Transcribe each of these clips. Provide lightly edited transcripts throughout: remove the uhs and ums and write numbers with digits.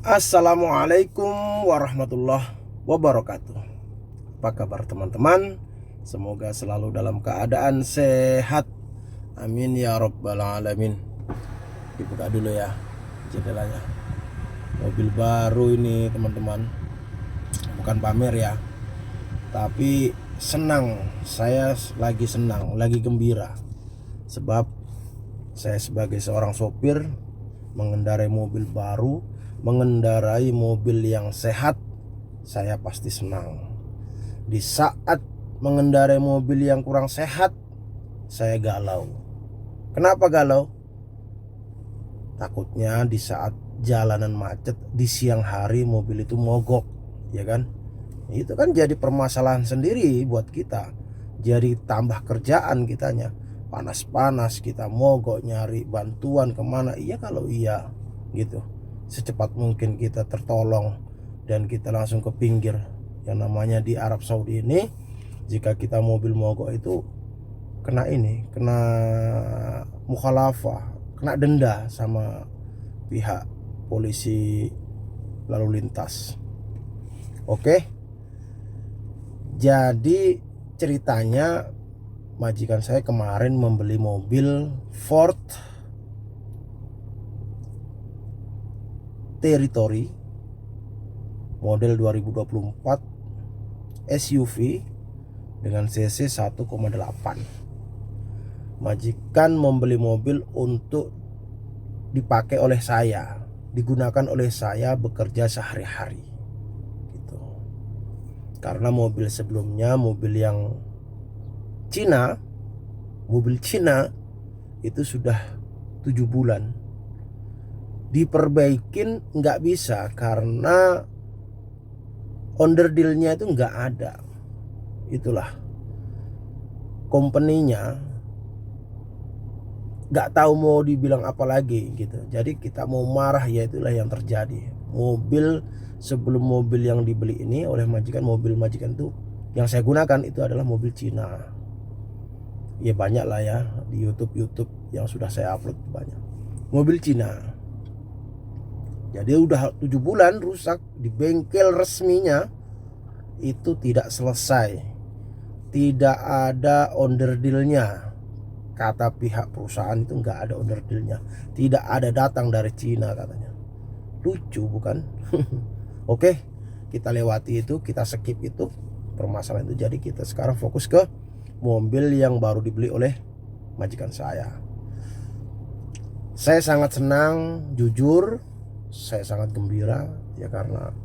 Assalamualaikum warahmatullahi wabarakatuh. Apa kabar teman-teman? Semoga selalu dalam keadaan sehat. Amin ya rabbal alamin. Dibuka dulu ya jendelanya. Mobil baru ini teman-teman. Bukan pamer ya, tapi senang. Saya lagi senang, lagi gembira. Sebab saya sebagai seorang sopir mengendarai mobil baru, mengendarai mobil yang sehat, saya pasti senang. Di saat mengendarai mobil yang kurang sehat, saya galau. Kenapa galau? Takutnya di saat jalanan macet di siang hari mobil itu mogok, ya kan? Itu kan jadi permasalahan sendiri buat kita. Jadi tambah kerjaan kitanya. Panas-panas kita mogok nyari bantuan kemana. Iya kalau iya gitu, secepat mungkin kita tertolong dan kita langsung ke pinggir. Yang namanya di Arab Saudi ini, jika kita mobil mogok itu kena mukhalafah, kena denda sama pihak polisi lalu lintas. Oke, jadi ceritanya majikan saya kemarin membeli mobil Ford Territory model 2024 SUV dengan cc 1,8. Majikan membeli mobil untuk dipakai oleh saya, digunakan oleh saya bekerja sehari-hari gitu. Karena mobil sebelumnya, mobil Cina itu sudah 7 bulan. Diperbaikin nggak bisa karena onderdilnya itu nggak ada. Itulah company-nya nggak tahu mau dibilang apa lagi gitu. Jadi kita mau marah, ya itulah yang terjadi. Sebelum mobil yang dibeli ini oleh majikan, mobil majikan itu yang saya gunakan itu adalah mobil Cina. Ya banyak lah ya di YouTube yang sudah saya upload, banyak mobil Cina. Jadi udah 7 bulan rusak di bengkel resminya itu tidak selesai. Tidak ada onderdilnya. Kata pihak perusahaan itu nggak ada onderdilnya. Tidak ada datang dari Cina katanya. Lucu bukan? Oke, kita lewati itu, kita skip itu permasalahan itu. Jadi kita sekarang fokus ke mobil yang baru dibeli oleh majikan saya. Saya sangat senang, jujur saya sangat gembira ya, karena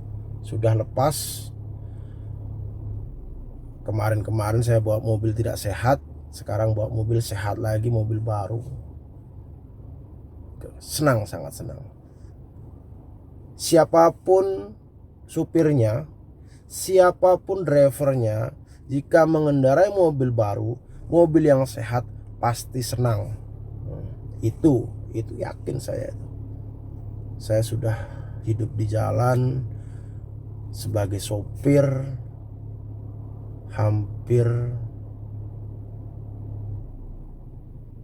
sudah lepas. Kemarin saya bawa mobil tidak sehat, sekarang bawa mobil sehat lagi, mobil baru. Senang, sangat senang. Siapapun supirnya, siapapun drivernya, jika mengendarai mobil baru, mobil yang sehat, pasti senang. Itu yakin saya. Saya sudah hidup di jalan sebagai sopir hampir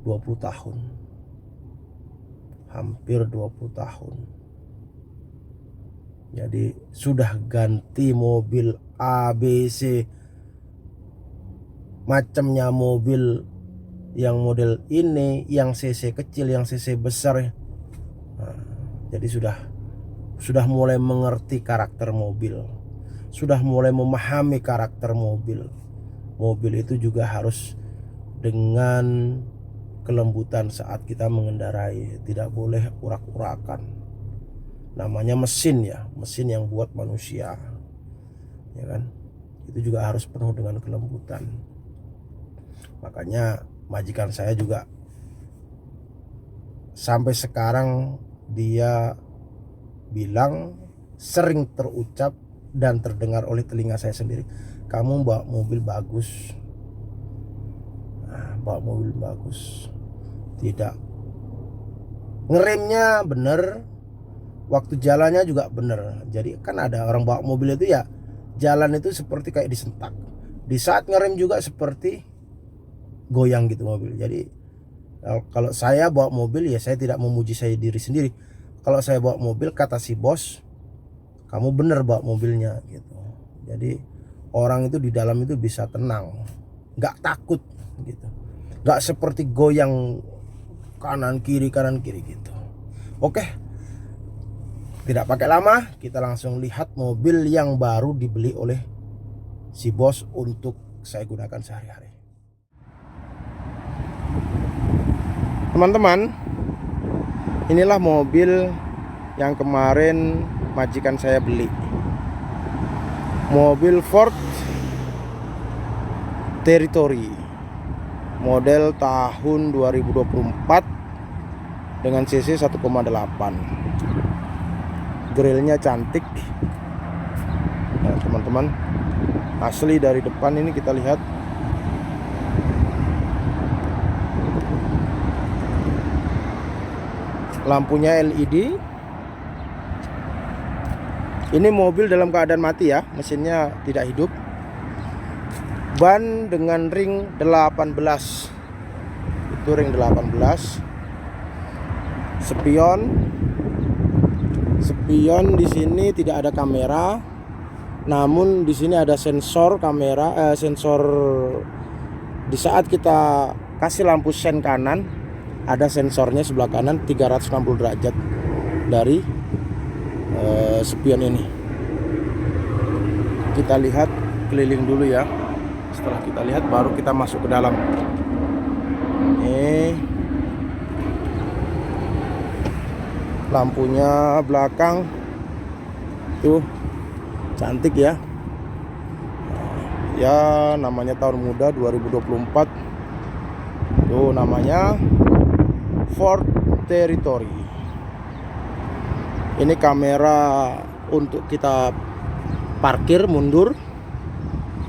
20 tahun. Hampir 20 tahun. Jadi sudah ganti mobil ABC, macamnya mobil yang model ini, yang cc kecil, yang cc besar. Jadi sudah mulai mengerti karakter mobil, sudah mulai memahami karakter mobil. Mobil itu juga harus dengan kelembutan saat kita mengendarai, tidak boleh urak-urakan. Namanya mesin ya, mesin yang buat manusia, ya kan? Itu juga harus penuh dengan kelembutan. Makanya majikan saya juga sampai sekarang dia bilang, sering terucap dan terdengar oleh telinga saya sendiri, kamu bawa mobil bagus. Bawa mobil bagus. Tidak, ngeremnya bener, waktu jalannya juga bener. Jadi kan ada orang bawa mobil itu ya, jalan itu seperti kayak disentak. Di saat ngerem juga seperti goyang gitu mobil. Jadi kalau saya bawa mobil, ya saya tidak memuji saya diri sendiri. Kalau saya bawa mobil, kata si bos, kamu bener bawa mobilnya gitu. Jadi orang itu di dalam itu bisa tenang, nggak takut gitu, nggak seperti goyang kanan kiri gitu. Oke, tidak pakai lama, kita langsung lihat mobil yang baru dibeli oleh si bos untuk saya gunakan sehari-hari. Teman-teman, inilah mobil yang kemarin majikan saya beli. Mobil Ford Territory model tahun 2024 dengan cc 1,8. Grillnya cantik. Nah, teman-teman, asli dari depan ini kita lihat. Lampunya LED. Ini mobil dalam keadaan mati ya, mesinnya tidak hidup. Ban dengan ring 18. Itu ring 18. Spion di sini tidak ada kamera. Namun di sini ada sensor kamera, sensor di saat kita kasih lampu sen kanan, ada sensornya sebelah kanan 360 derajat dari spion ini. Kita lihat keliling dulu ya. Setelah kita lihat baru kita masuk ke dalam. Lampunya belakang tuh cantik ya. Ya namanya tahun muda 2024. Tuh namanya Ford Territory. Ini kamera untuk kita parkir mundur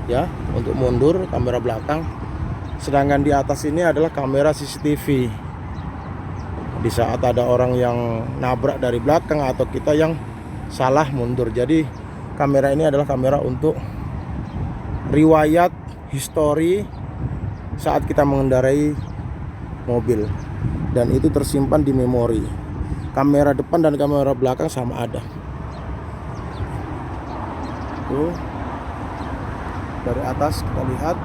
ya, untuk mundur kamera belakang. Sedangkan di atas ini adalah kamera CCTV. Di saat ada orang yang nabrak dari belakang atau kita yang salah mundur. Jadi kamera ini adalah kamera untuk riwayat histori saat kita mengendarai mobil, dan itu tersimpan di memori. Kamera depan dan kamera belakang sama ada. Tuh, dari atas kita lihat.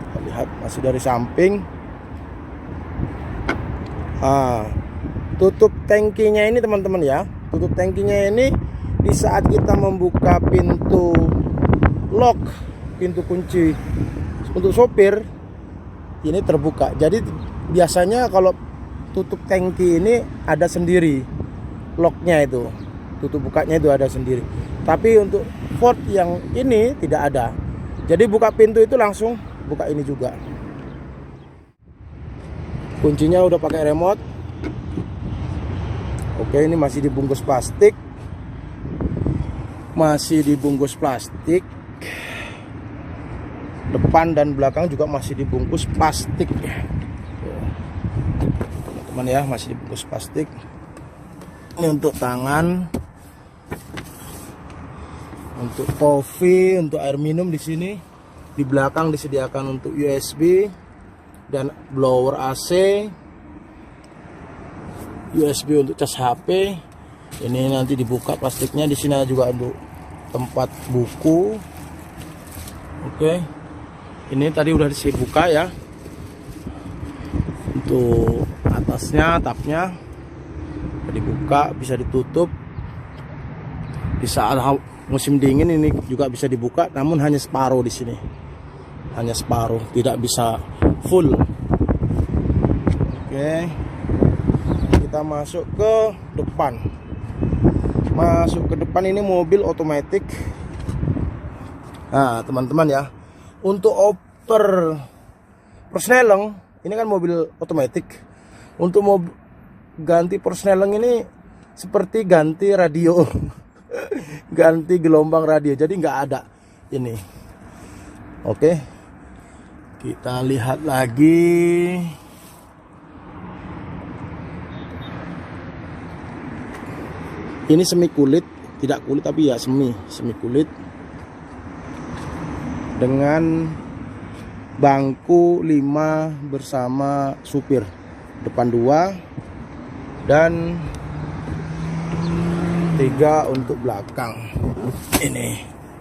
Kita lihat masih dari samping. Tutup tangkinya ini teman-teman ya. Tutup tangkinya ini di saat kita membuka pintu lock, pintu kunci untuk sopir ini terbuka. Jadi biasanya kalau tutup tangki ini ada sendiri locknya, itu tutup bukanya itu ada sendiri. Tapi untuk Ford yang ini tidak ada. Jadi buka pintu itu langsung buka ini juga. Kuncinya udah pakai remote. Oke, ini masih dibungkus plastik. Masih dibungkus plastik. Depan dan belakang juga masih dibungkus plastik. Teman-teman ya, masih dibungkus plastik. Ini untuk tangan, untuk kopi, untuk air minum di sini. Di belakang disediakan untuk USB dan blower AC, USB untuk cas HP. Ini nanti dibuka plastiknya. Di sini juga untuk tempat buku. Oke. Ini tadi udah dibuka ya. Untuk atasnya, tapnya dibuka, bisa ditutup. Di saat musim dingin ini juga bisa dibuka, namun hanya separuh di sini. Hanya separuh, tidak bisa full. Oke. Kita masuk ke depan. Masuk ke depan, ini mobil otomatis. Nah, teman-teman ya. Untuk oper persneleng, ini kan mobil otomatis. Untuk mobil ganti persneleng ini seperti ganti radio. Ganti gelombang radio. Jadi nggak ada ini. Oke. Kita lihat lagi. Ini semi kulit, tidak kulit tapi ya semi kulit. Dengan bangku 5 bersama supir. depan 2 dan 3 untuk belakang. Ini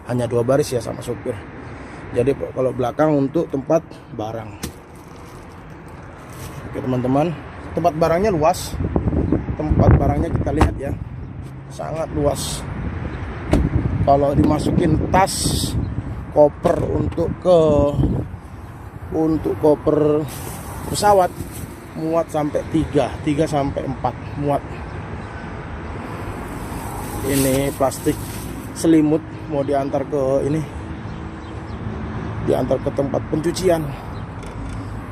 hanya 2 baris ya sama sopir. Jadi kalau belakang untuk tempat barang. Oke teman-teman, tempat barangnya luas. Tempat barangnya kita lihat ya, sangat luas. Kalau dimasukin tas, koper untuk koper pesawat muat sampai 3 sampai 4 muat. Ini plastik selimut mau diantar ke tempat pencucian.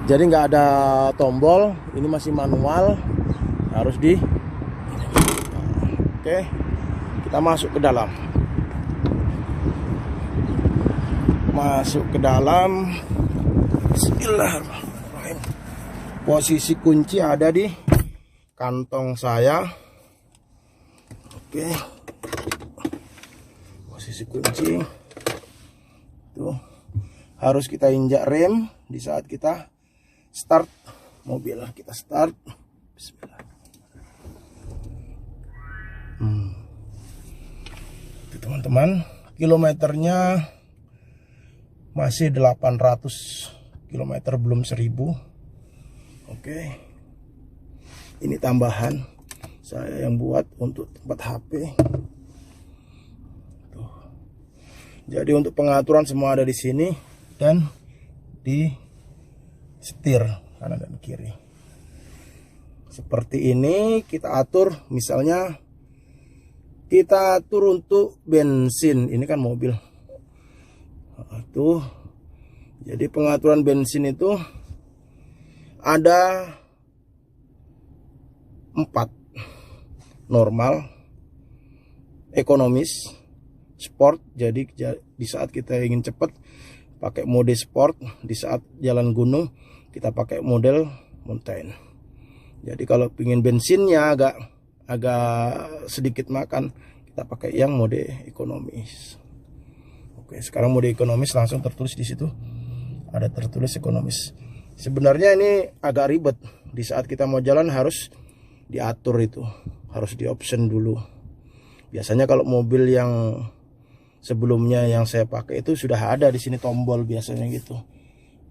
Jadi nggak ada tombol, ini masih manual, harus Oke, kita masuk ke dalam. Bismillahirrahmanirrahim. Posisi kunci ada di kantong saya. Oke, posisi kunci tuh harus kita injak rem di saat kita start mobil. Kita start. Bismillah. Itu teman-teman, kilometernya masih 800 km, belum 1000. Oke, ini tambahan saya yang buat untuk tempat HP. Tuh. Jadi untuk pengaturan semua ada di sini dan di setir kanan dan kiri. Seperti ini kita atur, misalnya kita atur untuk bensin, ini kan mobil. Tuh. Jadi pengaturan bensin itu ada 4. Normal, ekonomis, sport. Jadi di saat kita ingin cepat pakai mode sport, di saat jalan gunung kita pakai model mountain. Jadi kalau ingin bensinnya agak sedikit makan, kita pakai yang mode ekonomis. Oke, sekarang mode ekonomis langsung tertulis di situ. Ada tertulis ekonomis. Sebenarnya ini agak ribet. Di saat kita mau jalan harus diatur itu, harus di option dulu. Biasanya kalau mobil yang sebelumnya yang saya pakai itu sudah ada di sini tombol biasanya gitu.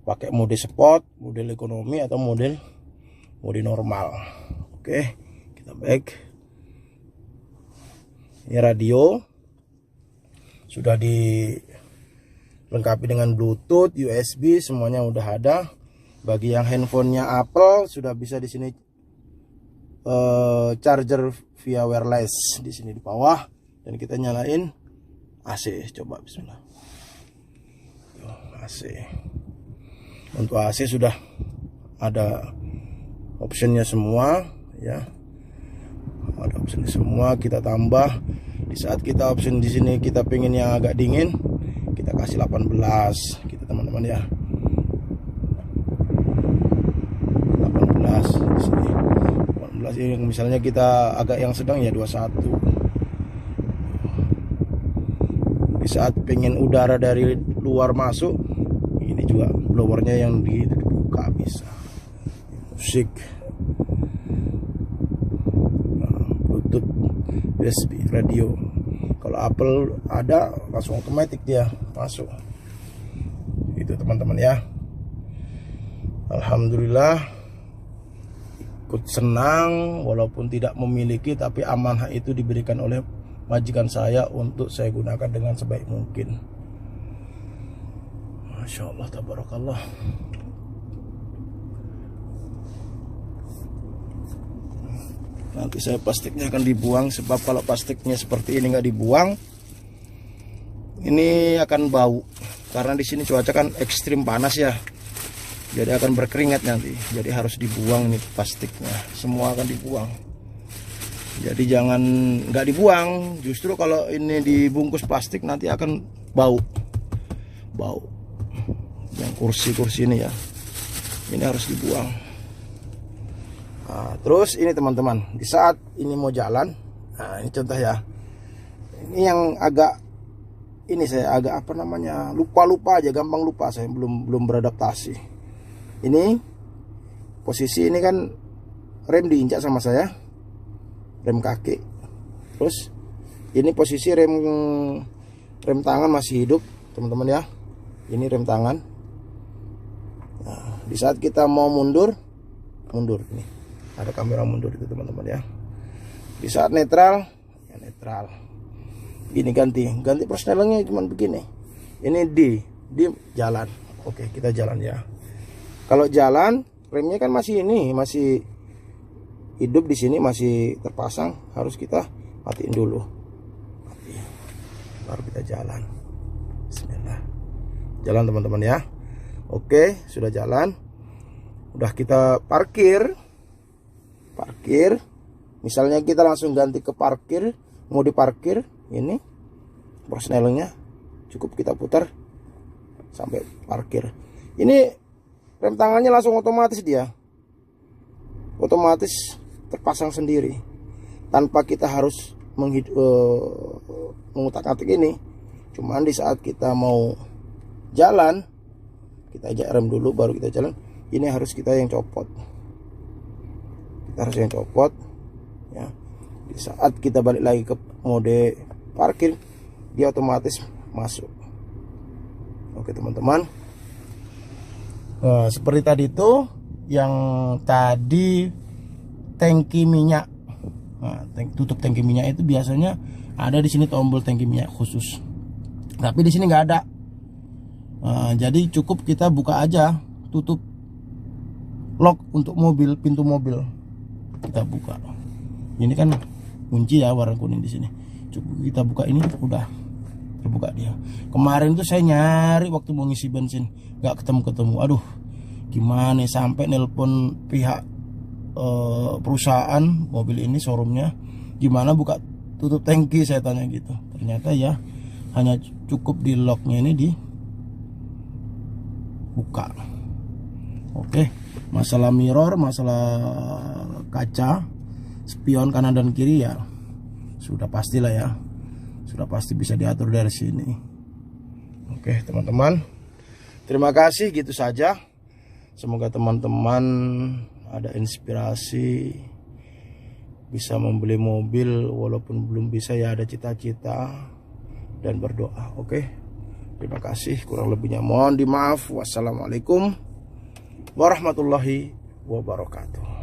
Pakai mode sport, model ekonomi atau mode normal. Oke, kita back. Ini radio sudah dilengkapi dengan Bluetooth, USB, semuanya udah ada. Bagi yang handphonenya Apple sudah bisa di sini charger via wireless di sini di bawah, dan kita nyalain AC. Coba bismillah. AC. Untuk AC sudah ada optionnya semua ya. Ada optionnya semua, kita tambah. Di saat kita option di sini kita pengen yang agak dingin, kita kasih 18 gitu teman-teman ya. 18 di sini. 18 ini misalnya kita agak yang sedang ya 21. Di saat pengen udara dari luar masuk, ini juga blowernya yang dibuka bisa. Musik, Bluetooth, USB, radio. Kalau Apple ada langsung otomatis dia masuk. Itu teman-teman ya. Alhamdulillah, ikut senang walaupun tidak memiliki, tapi amanah itu diberikan oleh majikan saya untuk saya gunakan dengan sebaik mungkin. Masya Allah, tabarakallah. Nanti saya plastiknya akan dibuang, sebab kalau plastiknya seperti ini nggak dibuang, ini akan bau. Karena di sini cuaca kan ekstrim panas ya, jadi akan berkeringat nanti. Jadi harus dibuang nih plastiknya, semua akan dibuang. Jadi jangan nggak dibuang, justru kalau ini dibungkus plastik nanti akan bau. Yang kursi-kursi ini ya, ini harus dibuang. Nah, terus ini teman-teman, di saat ini mau jalan, nah ini contoh ya. Ini yang saya agak apa namanya, lupa aja, gampang lupa, saya belum beradaptasi. Ini posisi ini kan rem diinjak sama saya, rem kaki. Terus ini posisi rem tangan masih hidup teman-teman ya. Ini rem tangan. Nah, di saat kita mau mundur nih, ada kamera mundur itu teman-teman ya. Di saat netral, ya netral. Ini ganti persnelingnya cuman begini. Ini di jalan. Oke, kita jalan ya. Kalau jalan, remnya kan masih hidup di sini, masih terpasang, harus kita matiin dulu. Baru kita jalan. Bismillah. Jalan teman-teman ya. Oke, sudah jalan. Udah kita parkir. Misalnya kita langsung ganti ke parkir, mau diparkir, ini persnelingnya cukup kita putar sampai parkir. Ini rem tangannya langsung otomatis, dia otomatis terpasang sendiri tanpa kita harus mengutak-atik ini. Cuman di saat kita mau jalan, kita ajak rem dulu baru kita jalan. Ini harus kita yang copot. Ya. Di saat kita balik lagi ke mode parkir, dia otomatis masuk. Oke teman-teman, seperti tadi itu yang tadi tangki minyak. Nah, tutup tangki minyak itu biasanya ada di sini tombol tangki minyak khusus, tapi di sini nggak ada. Jadi cukup kita buka aja, tutup lock untuk mobil, pintu mobil kita buka. Ini kan kunci ya warna kuning di sini. Cukup kita buka ini, udah terbuka dia. Kemarin tuh saya nyari waktu mau ngisi bensin, nggak ketemu. Aduh, gimana sampai nelpon pihak perusahaan mobil ini, showroomnya, gimana buka tutup tangki, saya tanya gitu. Ternyata ya hanya cukup di locknya ini dibuka. Oke, masalah mirror, masalah kaca, spion kanan dan kiri ya sudah pastilah ya, sudah pasti bisa diatur dari sini. Oke teman-teman, terima kasih, gitu saja. Semoga teman-teman ada inspirasi, bisa membeli mobil walaupun belum bisa, ya ada cita-cita dan berdoa. Oke, terima kasih, kurang lebihnya mohon dimaaf. Wassalamualaikum warahmatullahi wabarakatuh.